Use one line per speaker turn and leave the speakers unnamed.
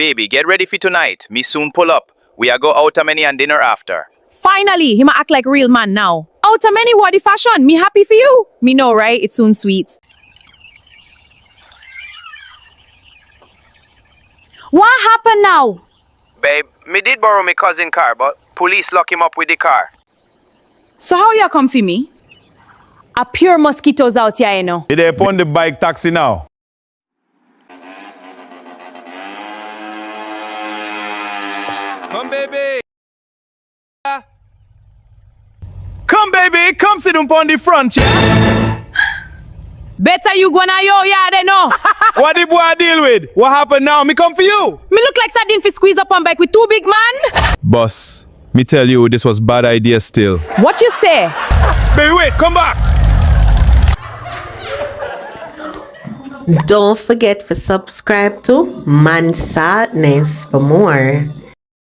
Baby, get ready for tonight. Me soon pull up. We are go out a many and dinner after.
Finally, him a act like real man now. Out of many what the fashion. Me happy for you. Me know, right? It's soon sweet. What happened now?
Babe, me did borrow my cousin car, but police lock him up with the car.
So how you come for me? A pure mosquitoes out here, you know.
They upon the bike taxi now.
Come, baby.
Come, baby, come sit on the front chair.
Better you go na yo yard, you know.
What the boy deal with? What happened now? Me come for you.
Me look like sardine fi squeeze up on bike with two big man.
Boss, me tell you, this was bad idea still.
What you say?
Baby, wait, come back.
Don't forget to subscribe to Saltness for more.